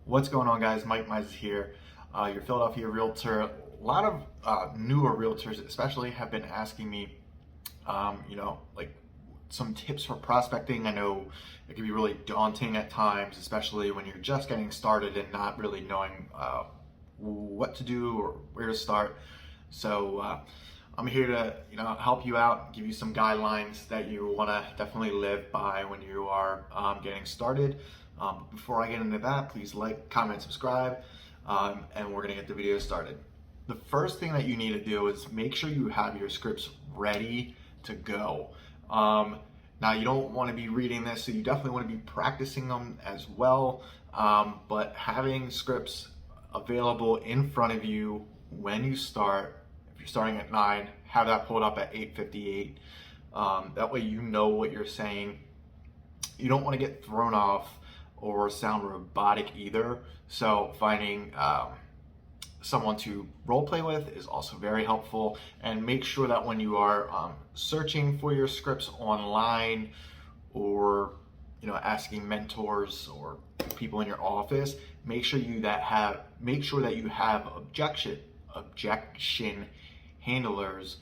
What's going on, guys? Mizas here, your Philadelphia Realtor. A lot of newer realtors, especially, have been asking me, like some tips for prospecting. I know it can be really daunting at times, especially when you're just getting started and not really knowing what to do or where to start. So I'm here to help you out, give you some guidelines that you want to definitely live by when you are getting started. Before I get into that, please like, comment, subscribe, and we're gonna get the video started. The first thing that you need to do is make sure you have your scripts ready to go. Now, you don't want to be reading this, so you definitely want to be practicing them as well. But having scripts available in front of you when you start, if you're starting at 9, have that pulled up at 8:58. That way you know what you're saying. You don't want to get thrown off or sound robotic either. So finding someone to role play with is also very helpful. And make sure that when you are searching for your scripts online, or asking mentors or people in your office, make sure that you have objection handlers.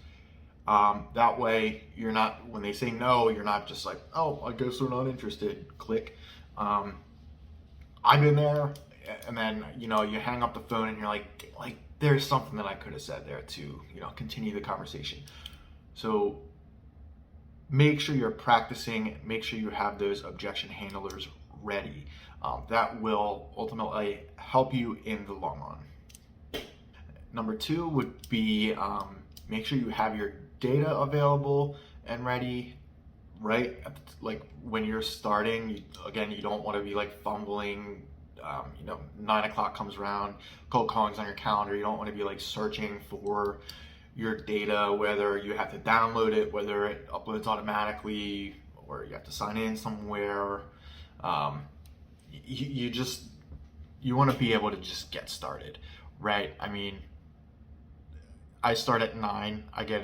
That way you're not, when they say no, you're not just like, oh, I guess they're not interested, click. I've been there, and then you hang up the phone and you're like there's something that I could have said there to continue the conversation. So make sure you're practicing, make sure you have those objection handlers ready. That will ultimately help you in the long run. Number 2 would be make sure you have your data available and ready. Right, like when you're starting, you don't want to be like fumbling. 9 o'clock comes around, cold calling's on your calendar. You don't want to be like searching for your data, whether you have to download it, whether it uploads automatically, or you have to sign in somewhere. You want to be able to just get started, right? I mean, I start at 9. I get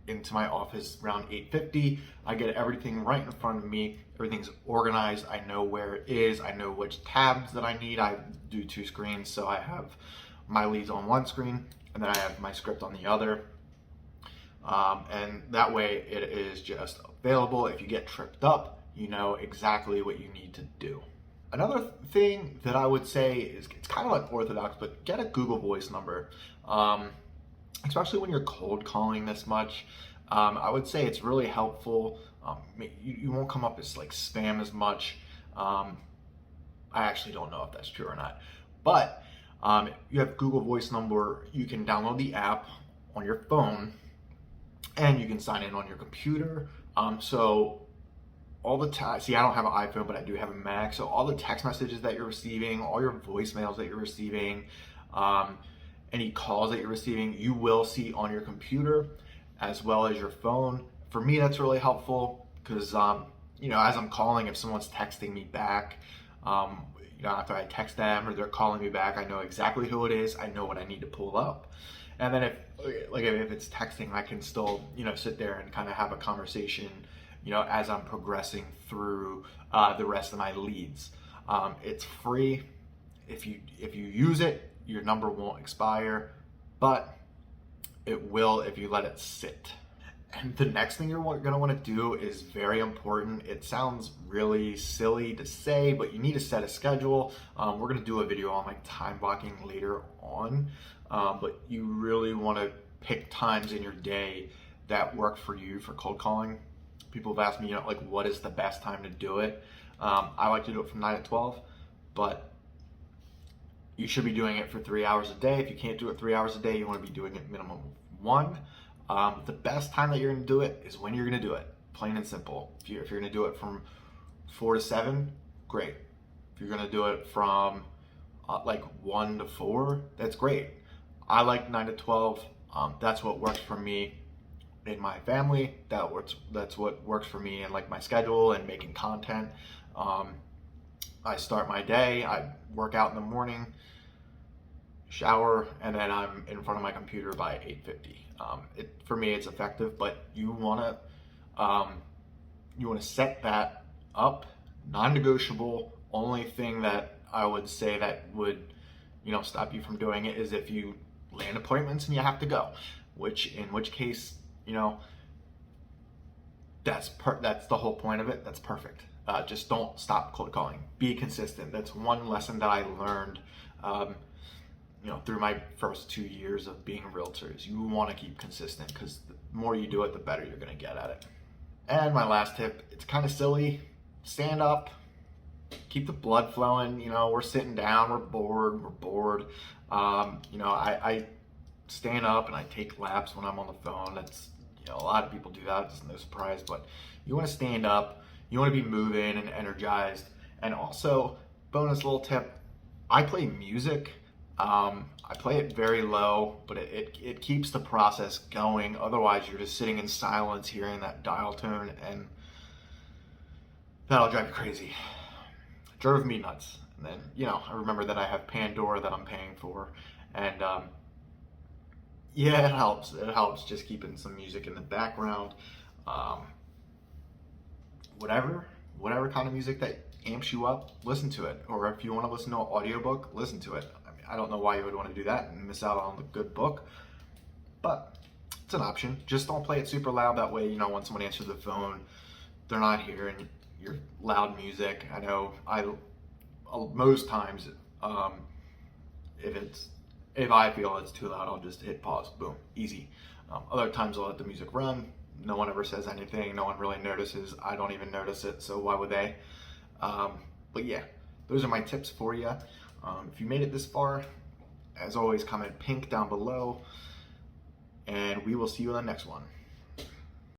into my office around 8:50. I get everything right in front of me. Everything's organized. I know where it is. I know which tabs that I need. I do 2 screens, so I have my leads on one screen and then I have my script on the other. And that way it is just available. If you get tripped up, you know exactly what you need to do. Another thing that I would say is, it's kind of like orthodox, but get a Google Voice number. Especially when you're cold calling this much. I would say it's really helpful. You won't come up as like spam as much. I actually don't know if that's true or not, but you have Google Voice number. You can download the app on your phone and you can sign in on your computer. So all the see, I don't have an iPhone, but I do have a Mac. So all the text messages that you're receiving, all your voicemails that you're receiving, any calls that you're receiving, you will see on your computer as well as your phone. For me, that's really helpful because, as I'm calling, if someone's texting me back, after I text them or they're calling me back, I know exactly who it is. I know what I need to pull up. And then if it's texting, I can still, sit there and kind of have a conversation, as I'm progressing through the rest of my leads. It's free. If you use it, your number won't expire, but it will if you let it sit. And the next thing you're going to want to do is very important. It sounds really silly to say, but you need to set a schedule. We're going to do a video on like time blocking later on, but you really want to pick times in your day that work for you for cold calling. People have asked me, what is the best time to do it? I like to do it from 9 to 12, but you should be doing it for 3 hours a day. If you can't do it 3 hours a day, you want to be doing it minimum 1. The best time that you're going to do it is when you're going to do it, plain and simple. If you're going to do it from 4 to 7, great. If you're going to do it from 1 to 4, that's great. I like 9 to 12. That's what works for me in my family. That's what works for me in like my schedule and making content. I start my day, I work out in the morning, shower, and then I'm in front of my computer by 8:50. For me, it's effective, but you want to set that up, non-negotiable. Only thing that I would say that would, stop you from doing it is if you land appointments and you have to go, in which case, that's the whole point of it. That's perfect. Just don't stop cold calling. Be consistent. That's one lesson that I learned, through my first 2 years of being a realtor. Is you want to keep consistent, because the more you do it, the better you're going to get at it. And my last tip, it's kind of silly. Stand up. Keep the blood flowing. We're sitting down. We're bored. I stand up and I take laps when I'm on the phone. That's a lot of people do that. It's no surprise, but you want to stand up. You want to be moving and energized. And also, bonus little tip: I play music. I play it very low, but it keeps the process going. Otherwise, you're just sitting in silence, hearing that dial tone, and that'll drive you crazy. It drove me nuts. And then, I remember that I have Pandora that I'm paying for, and yeah, it helps. It helps just keeping some music in the background. Whatever kind of music that amps you up, listen to it. Or if you want to listen to an audiobook, listen to it. I don't know why you would want to do that and miss out on the good book, but it's an option. Just don't play it super loud. That way, when someone answers the phone, they're not hearing your loud music. I know most times, if I feel it's too loud, I'll just hit pause. Boom, easy. Other times I'll let the music run. No one ever says anything. No one really notices. I don't even notice it, so why would they? But yeah, those are my tips for you. If you made it this far, as always, comment pink down below, and we will see you in the next one.